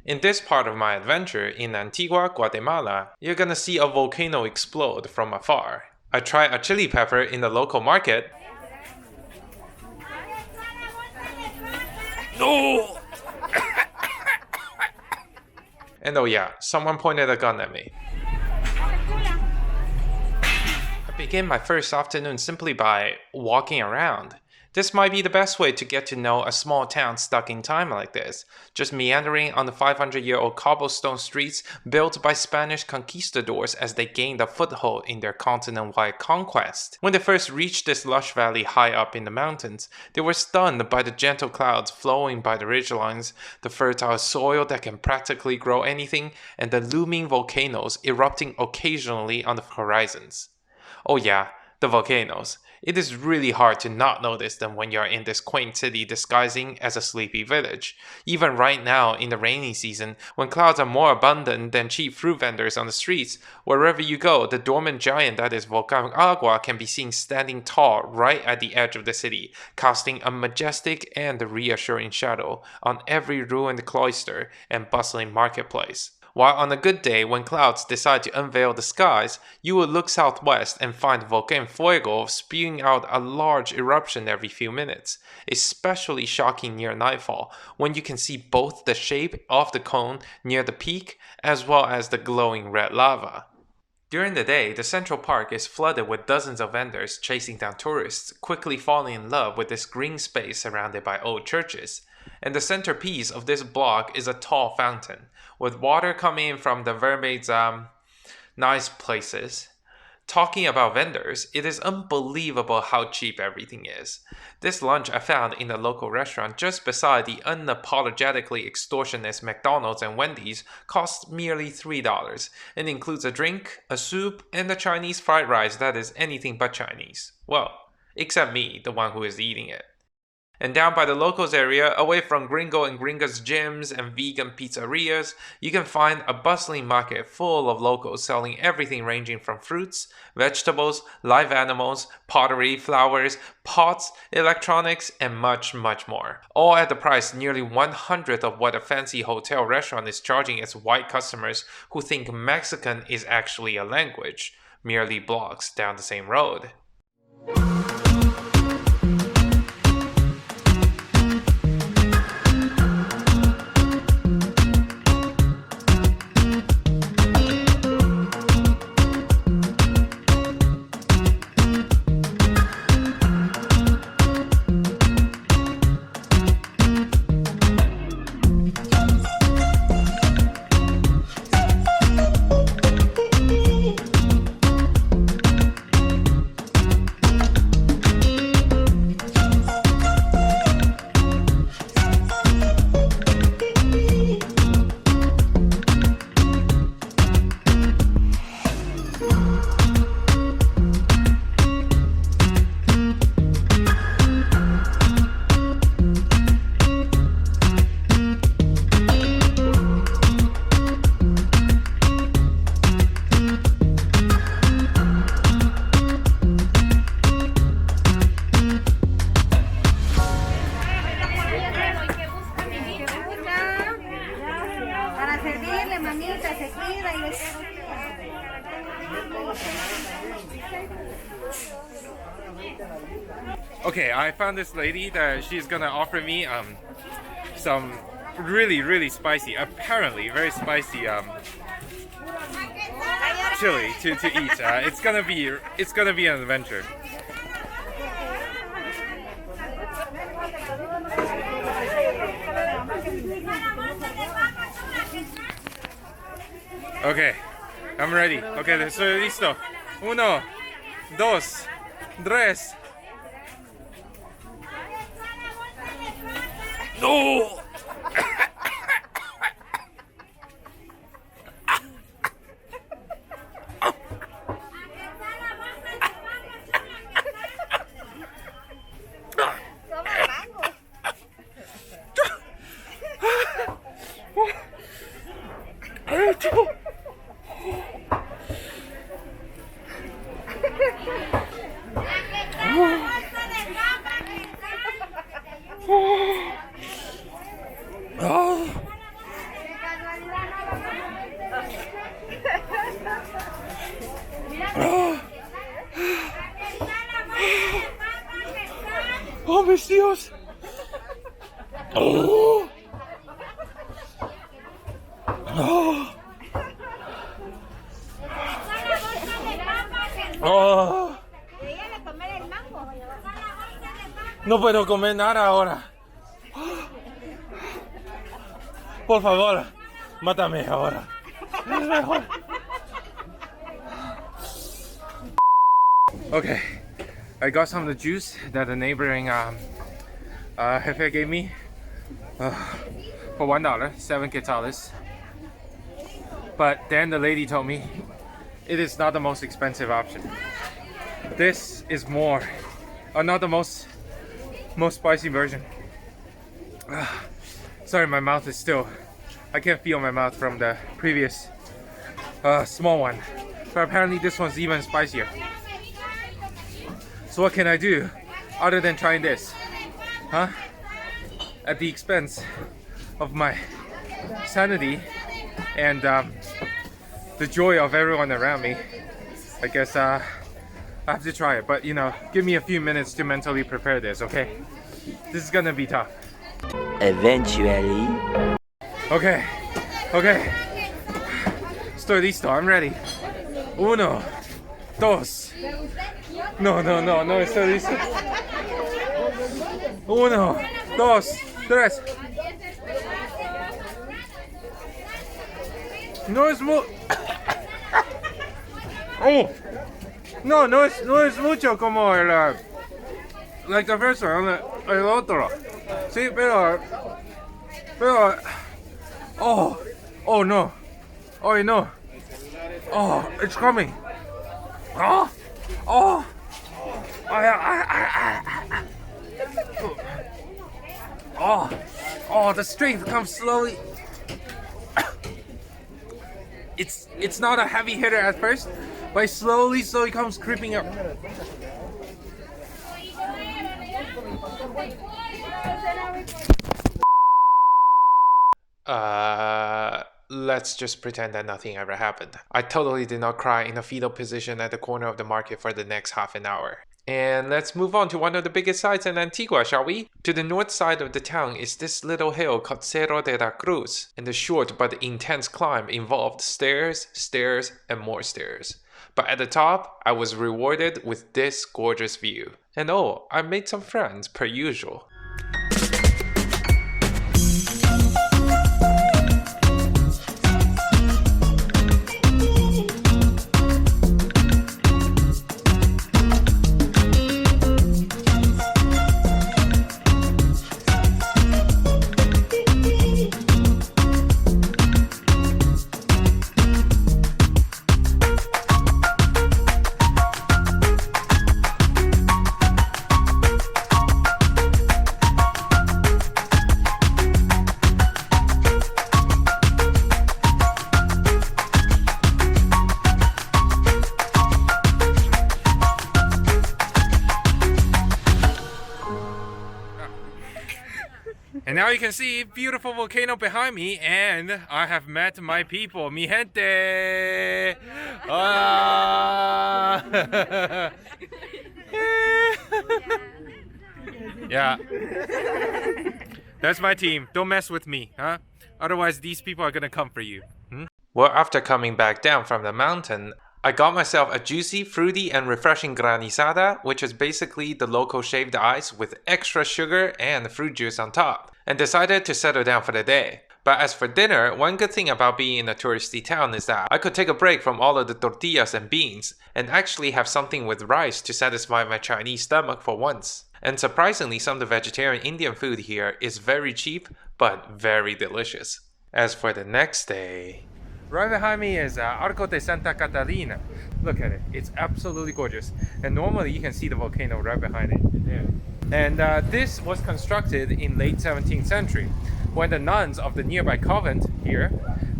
In this part of my adventure in Antigua Guatemala, you're gonna see a volcano explode from afar. I tried a chili pepper in the local market. No! And oh yeah, someone pointed a gun at me. I began my first afternoon simply by walking around. This might be the best way to get to know a small town stuck in time like this, just meandering on the 500-year-old cobblestone streets built by Spanish conquistadors as they gained a foothold in their continent-wide conquest. When they first reached this lush valley high up in the mountains, they were stunned by the gentle clouds flowing by the ridgelines, the fertile soil that can practically grow anything, and the looming volcanoes erupting occasionally on the horizons. Oh yeah, the volcanoes. It is really hard to not notice them when you're in this quaint city disguising as a sleepy village. Even right now in the rainy season, when clouds are more abundant than cheap fruit vendors on the streets, wherever you go, the dormant giant that is Volcán Agua can be seen standing tall right at the edge of the city, casting a majestic and reassuring shadow on every ruined cloister and bustling marketplace. While on a good day, when clouds decide to unveil the skies, you will look southwest and find Volcán Fuego spewing out a large eruption every few minutes, especially shocking near nightfall, when you can see both the shape of the cone near the peak as well as the glowing red lava. During the day, the central park is flooded with dozens of vendors chasing down tourists, quickly falling in love with this green space surrounded by old churches. And the centerpiece of this block is a tall fountain, with water coming in from the mermaid's nice places. Talking about vendors, it is unbelievable how cheap everything is. This lunch I found in a local restaurant just beside the unapologetically extortionist McDonald's and Wendy's costs merely $3 and includes a drink, a soup, and a Chinese fried rice that is anything but Chinese. Well, except me, the one who is eating it. And down by the locals area, away from gringo and gringas gyms and vegan pizzerias, you can find a bustling market full of locals selling everything ranging from fruits, vegetables, live animals, pottery, flowers, pots, electronics, and much, much more. All at the price nearly 1/100 of what a fancy hotel restaurant is charging its white customers who think Mexican is actually a language, merely blocks down the same road. Okay, I found this lady that she's gonna offer me some really spicy, apparently very spicy chili to eat. It's gonna be an adventure. Okay, I'm ready. Okay, estoy listo. 1, 2, 3. No! Oh, mis Dios. Oh. Oh. Oh. No puedo comer nada ahora. Por favor, mátame ahora. Es mejor. Okay, I got some of the juice that the neighboring jefe gave me for $1, 7 quetzales. But then the lady told me it is not the most expensive option. This is more, not the most spicy version. Sorry, my mouth is still, I can't feel my mouth from the previous small one. But apparently this one's even spicier. So what can I do other than trying this? Huh? At the expense of my sanity and the joy of everyone around me. I guess I have to try it, but you know, give me a few minutes to mentally prepare this, okay? This is gonna be tough. Eventually. Okay. Estoy listo, I'm ready. 1, 2. No, estoy listo. 1, 2, 3. No es oh, no es mucho como el like the first one, el otro. Sí, pero oh no, oh, it's coming. Oh, the strength comes slowly. It's not a heavy hitter at first, but it slowly comes creeping up. Let's just pretend that nothing ever happened. I totally did not cry in a fetal position at the corner of the market for the next half an hour. And let's move on to one of the biggest sites in Antigua, shall we? To the north side of the town is this little hill called Cerro de la Cruz, and the short but intense climb involved stairs, and more stairs. But at the top, I was rewarded with this gorgeous view. And oh, I made some friends per usual. And now you can see beautiful volcano behind me, and I have met my people, mi gente. Yeah, that's my team. Don't mess with me, huh? Otherwise, these people are gonna come for you. Well, after coming back down from the mountain, I got myself a juicy, fruity, and refreshing granizada, which is basically the local shaved ice with extra sugar and fruit juice on top, and decided to settle down for the day. But as for dinner, one good thing about being in a touristy town is that I could take a break from all of the tortillas and beans, and actually have something with rice to satisfy my Chinese stomach for once. And surprisingly, some of the vegetarian Indian food here is very cheap, but very delicious. As for the next day... Right behind me is Arco de Santa Catalina. Look at it, it's absolutely gorgeous. And normally you can see the volcano right behind it. Yeah. And this was constructed in late 17th century when the nuns of the nearby convent here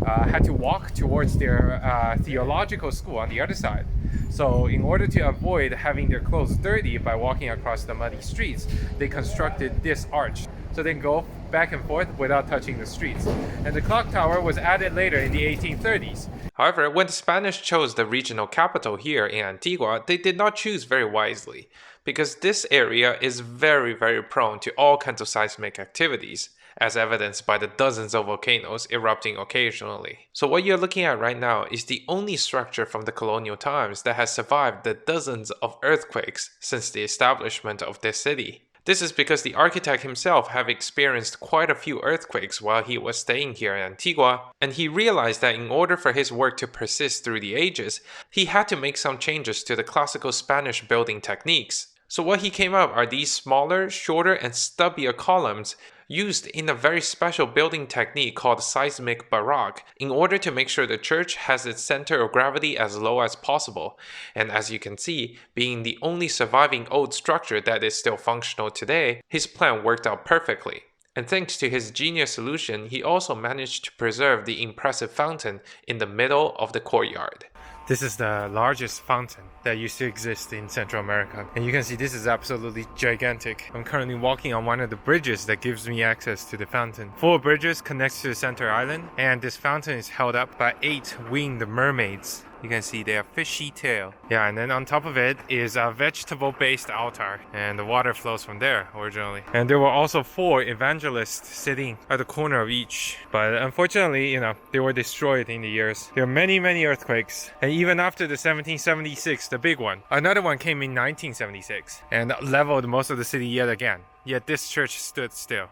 had to walk towards their theological school on the other side. So in order to avoid having their clothes dirty by walking across the muddy streets, they constructed this arch. So they can go back and forth without touching the streets. And the clock tower was added later in the 1830s. However, when the Spanish chose the regional capital here in Antigua, they did not choose very wisely, because this area is very prone to all kinds of seismic activities, as evidenced by the dozens of volcanoes erupting occasionally. So what you're looking at right now is the only structure from the colonial times that has survived the dozens of earthquakes since the establishment of this city. This is because the architect himself have experienced quite a few earthquakes while he was staying here in Antigua, and he realized that in order for his work to persist through the ages, he had to make some changes to the classical Spanish building techniques. So what he came up are these smaller, shorter, and stubbier columns used in a very special building technique called seismic baroque in order to make sure the church has its center of gravity as low as possible. And as you can see, being the only surviving old structure that is still functional today, his plan worked out perfectly. And thanks to his genius solution, he also managed to preserve the impressive fountain in the middle of the courtyard. This is the largest fountain that used to exist in Central America. And you can see this is absolutely gigantic. I'm currently walking on one of the bridges that gives me access to the fountain. 4 bridges connects to the center island, and this fountain is held up by 8 winged mermaids. You can see they have fishy tail. Yeah, and then on top of it is a vegetable-based altar, and the water flows from there originally. And there were also 4 evangelists sitting at the corner of each. But unfortunately, they were destroyed in the years. There were many earthquakes. And even after the 1776, the big one, another one came in 1976 and leveled most of the city yet again. Yet this church stood still.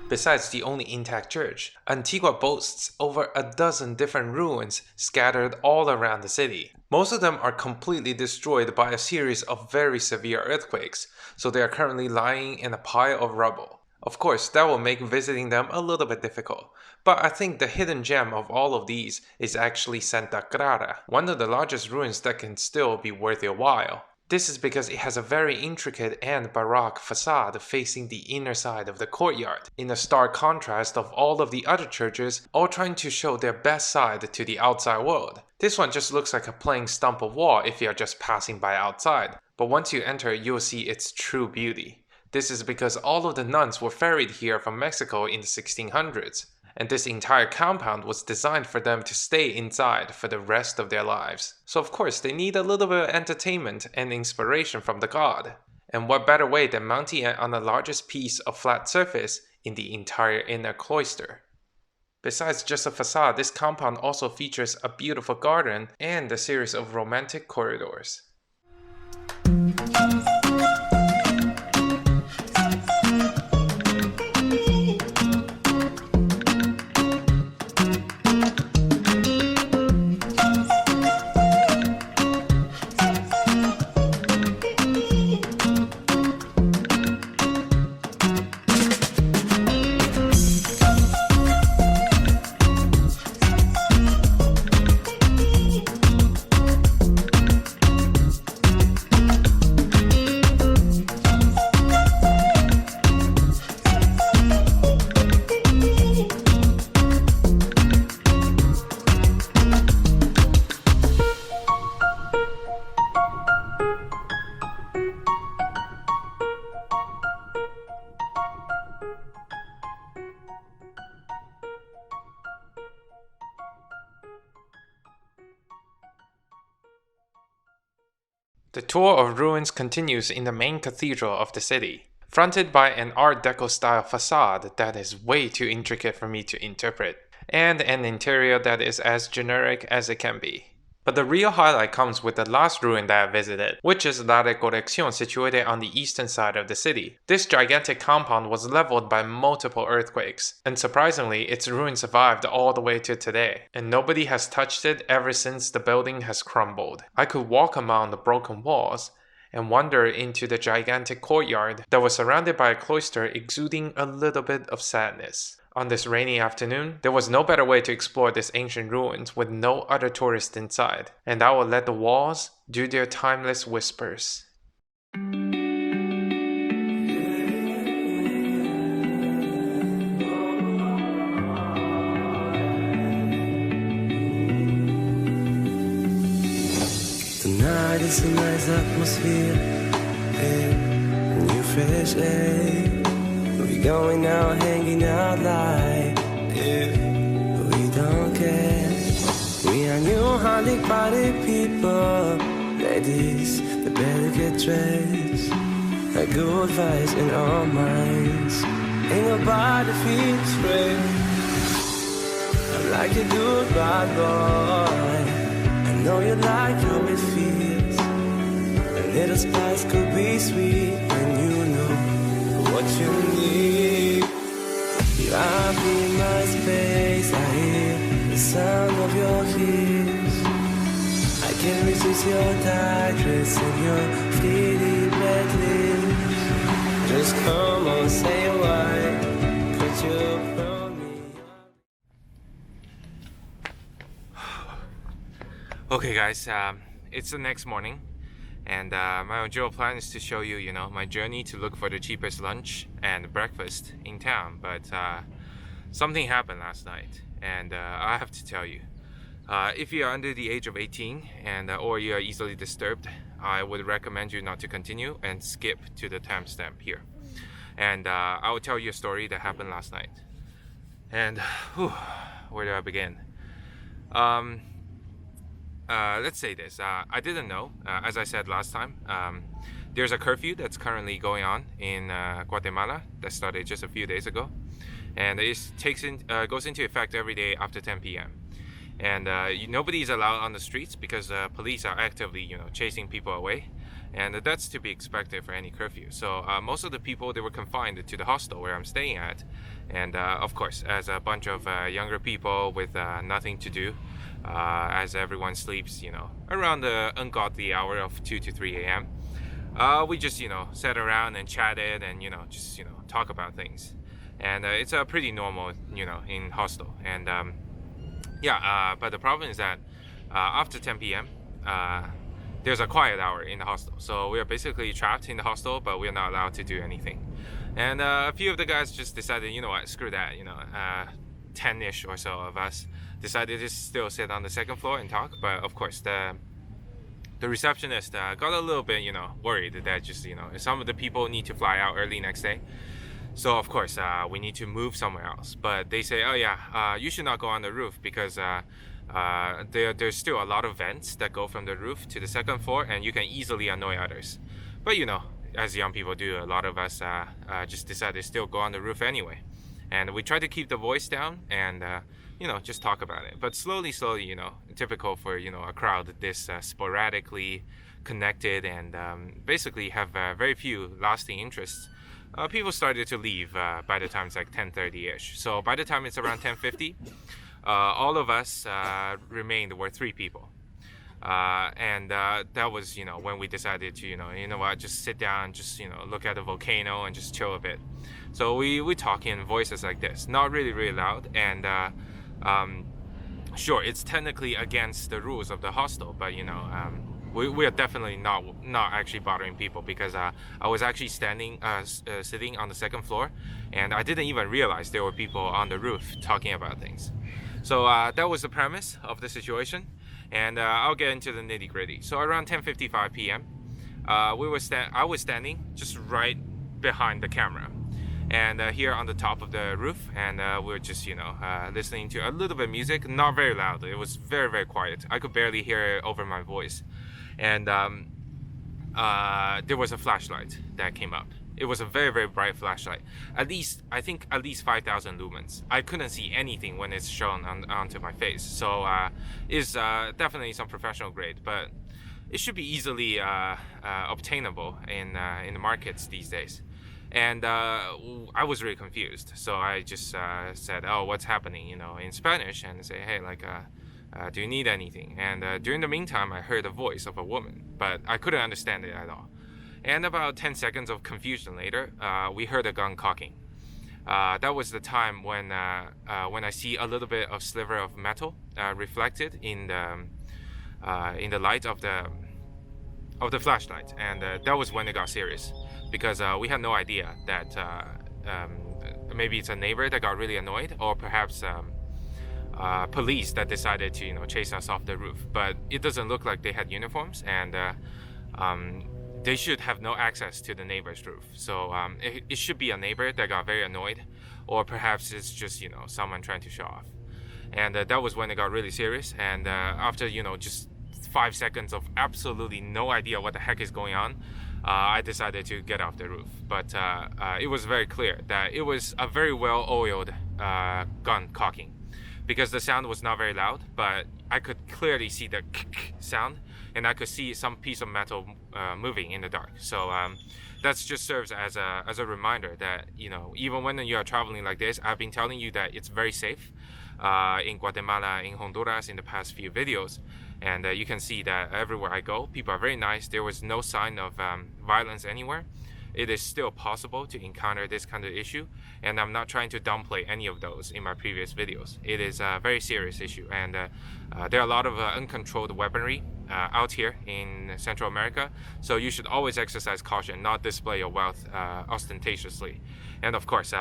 Besides the only intact church, Antigua boasts over a dozen different ruins scattered all around the city. Most of them are completely destroyed by a series of very severe earthquakes, so they are currently lying in a pile of rubble. Of course, that will make visiting them a little bit difficult, but I think the hidden gem of all of these is actually Santa Clara, one of the largest ruins that can still be worth your while. This is because it has a very intricate and baroque facade facing the inner side of the courtyard, in a stark contrast of all of the other churches all trying to show their best side to the outside world. This one just looks like a plain stump of wall if you are just passing by outside, but once you enter you'll see its true beauty. This is because all of the nuns were ferried here from Mexico in the 1600s. And this entire compound was designed for them to stay inside for the rest of their lives. So of course they need a little bit of entertainment and inspiration from the god. And what better way than mounting it on the largest piece of flat surface in the entire inner cloister. Besides just a facade, this compound also features a beautiful garden and a series of romantic corridors. The tour of ruins continues in the main cathedral of the city, fronted by an Art Deco style facade that is way too intricate for me to interpret, and an interior that is as generic as it can be. But the real highlight comes with the last ruin that I visited, which is La Recoleccion, situated on the eastern side of the city. This gigantic compound was leveled by multiple earthquakes, and surprisingly, its ruins survived all the way to today, and nobody has touched it ever since the building has crumbled. I could walk among the broken walls and wander into the gigantic courtyard that was surrounded by a cloister exuding a little bit of sadness. On this rainy afternoon, there was no better way to explore this ancient ruins with no other tourists inside, and I will let the walls do their timeless whispers. Tonight is a nice atmosphere, new fresh air. We going out, hanging out like we don't care. We are new honey party people, ladies, they better get dressed. A good vibes in our minds, ain't nobody feels afraid. I'm like a good bad boy, I know you like how it feels. A little spice could be sweet when you know what you need. You are in my space, I hear the sound of your heels. I can resist your tight dress and your fleeting red lips. Just come on, say why, put your on me. Okay guys, it's the next morning, and my original plan is to show you, my journey to look for the cheapest lunch and breakfast in town, but something happened last night, and I have to tell you, if you are under the age of 18 and or you are easily disturbed, I would recommend you not to continue and skip to the timestamp here, and I will tell you a story that happened last night. And where do I begin? Let's say this, I didn't know, as I said last time, there's a curfew that's currently going on in Guatemala that started just a few days ago, and it goes into effect every day after 10 p.m. and nobody is allowed on the streets because police are actively chasing people away, and that's to be expected for any curfew. So most of the people, they were confined to the hostel where I'm staying at, and of course, as a bunch of younger people with nothing to do, as everyone sleeps, around the ungodly hour of 2 to 3 a.m. We just, sat around and chatted and, just, talk about things. And it's pretty normal, in hostel. And but the problem is that after 10 p.m., there's a quiet hour in the hostel. So we are basically trapped in the hostel, but we're not allowed to do anything. And a few of the guys just decided, what, screw that, 10-ish or so of us decided to still sit on the second floor and talk. But of course, the receptionist got a little bit, worried that just, some of the people need to fly out early next day. So of course, we need to move somewhere else. But they say, oh yeah, you should not go on the roof because there's still a lot of vents that go from the roof to the second floor, and you can easily annoy others. But as young people do, a lot of us just decided to still go on the roof anyway. And we try to keep the voice down and just talk about it. But slowly, typical for a crowd this sporadically connected and basically have very few lasting interests, people started to leave by the time it's like 10:30ish. So by the time it's around 10:50, all of us remained were 3 people. And that was when we decided to just sit down, just look at the volcano and just chill a bit. So we talk in voices like this, not really loud, and sure, it's technically against the rules of the hostel, but we are definitely not actually bothering people, because I was actually sitting on the second floor, and I didn't even realize there were people on the roof talking about things. So that was the premise of the situation, and I'll get into the nitty gritty. So around 10:55 p.m., I was standing just right behind the camera, and here on the top of the roof, and we were just listening to a little bit of music, not very loud. It was very quiet. I could barely hear it over my voice, and there was a flashlight that came up, It was a very, very bright flashlight. I think at least 5,000 lumens. I couldn't see anything when it's shown onto my face. So it's definitely some professional grade, but it should be easily obtainable in the markets these days. And I was really confused. So I just said, "Oh, what's happening?" In Spanish, and say, "Hey, like, do you need anything?" And during the meantime, I heard the voice of a woman, but I couldn't understand it at all. And about 10 seconds of confusion later, we heard a gun cocking. That was the time when I see a little bit of sliver of metal reflected in the light of the flashlight, and that was when it got serious, because we had no idea that maybe it's a neighbor that got really annoyed, or perhaps police that decided to chase us off the roof. But it doesn't look like they had uniforms, and they should have no access to the neighbor's roof. So it should be a neighbor that got very annoyed, or perhaps it's just someone trying to show off. And that was when it got really serious. And after just 5 seconds of absolutely no idea what the heck is going on, I decided to get off the roof. But it was very clear that it was a very well-oiled gun cocking, because the sound was not very loud, but I could clearly see the sound, and I could see some piece of metal moving in the dark. So that just serves as a reminder that even when you are traveling like this, I've been telling you that it's very safe in Guatemala, in Honduras, in the past few videos. And you can see that everywhere I go, people are very nice. There was no sign of violence anywhere. It is still possible to encounter this kind of issue, and I'm not trying to downplay any of those in my previous videos. It is a very serious issue, and there are a lot of uncontrolled weaponry out here in Central America, so you should always exercise caution, not display your wealth ostentatiously. And of course,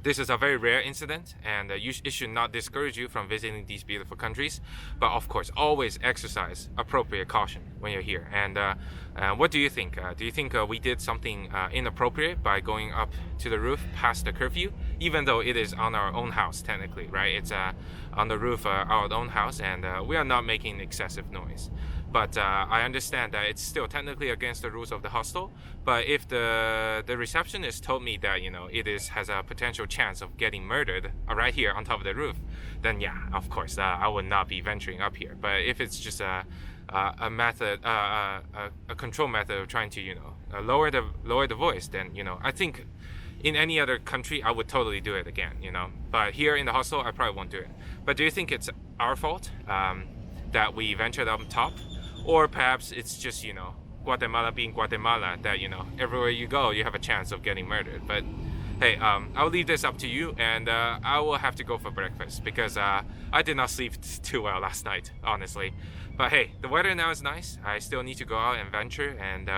this is a very rare incident, and it should not discourage you from visiting these beautiful countries. But of course, always exercise appropriate caution when you're here. And what do you think? Do you think we did something inappropriate by going up to the roof past the curfew, even though it is on our own house technically, right? It's on the roof of our own house, and we are not making excessive noise. But I understand that it's still technically against the rules of the hostel. But if the receptionist told me that has a potential chance of getting murdered right here on top of the roof, then yeah, of course I would not be venturing up here. But if it's just a method, a control method of trying to lower the voice, then I think in any other country I would totally do it again. But here in the hostel I probably won't do it. But do you think it's our fault that we ventured up top? Or perhaps it's just, Guatemala being Guatemala, that, everywhere you go, you have a chance of getting murdered. But hey, I'll leave this up to you, and I will have to go for breakfast, because I did not sleep too well last night, honestly. But hey, the weather now is nice. I still need to go out and venture, and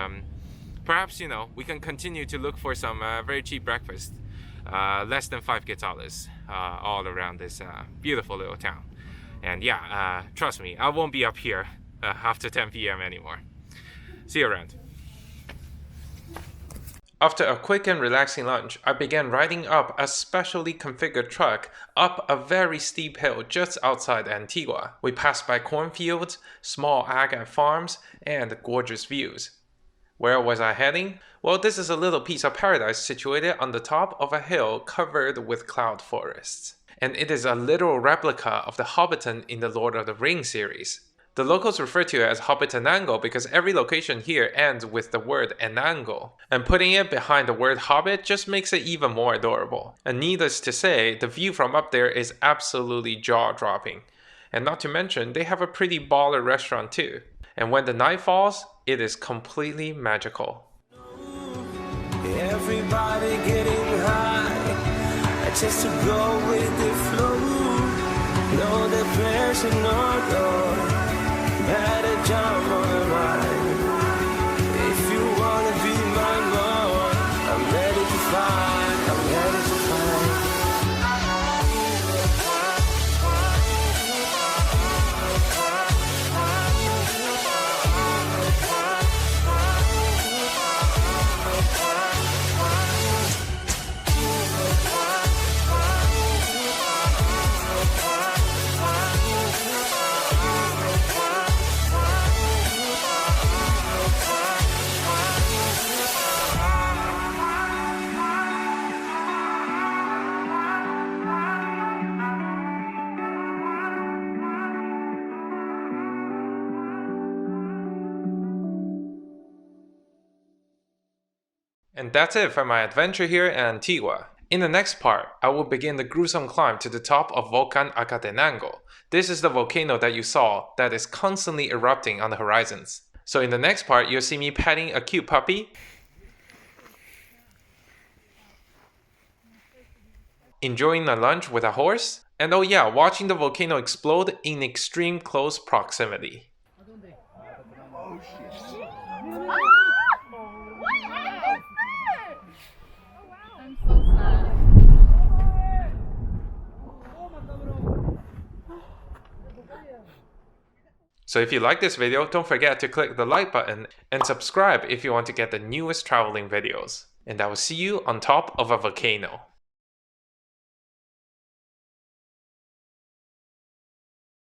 perhaps, we can continue to look for some very cheap breakfast, less than 5 quetzales, all around this beautiful little town. And yeah, trust me, I won't be up here after 10 p.m. anymore. See you around. After a quick and relaxing lunch, I began riding up a specially configured truck up a very steep hill just outside Antigua. We passed by cornfields, small ag and farms, and gorgeous views. Where was I heading? Well, this is a little piece of paradise situated on the top of a hill covered with cloud forests. And it is a literal replica of the Hobbiton in the Lord of the Rings series. The locals refer to it as Hobbitenango because every location here ends with the word enango, and putting it behind the word hobbit just makes it even more adorable. And needless to say, the view from up there is absolutely jaw-dropping. And not to mention, they have a pretty baller restaurant too. And when the night falls, it is completely magical. Everybody getting high, just to go with the flow. No depression, no. Better jump on the ride. If you wanna be my lord, I'm ready to fight. I'm ready to fight. And that's it for my adventure here in Antigua. In the next part, I will begin the gruesome climb to the top of Volcan Hobbitenango. This is the volcano that you saw that is constantly erupting on the horizons. So in the next part, you'll see me petting a cute puppy, enjoying a lunch with a horse, and oh yeah, watching the volcano explode in extreme close proximity. So if you like this video, don't forget to click the like button and subscribe if you want to get the newest traveling videos. And I will see you on top of a volcano.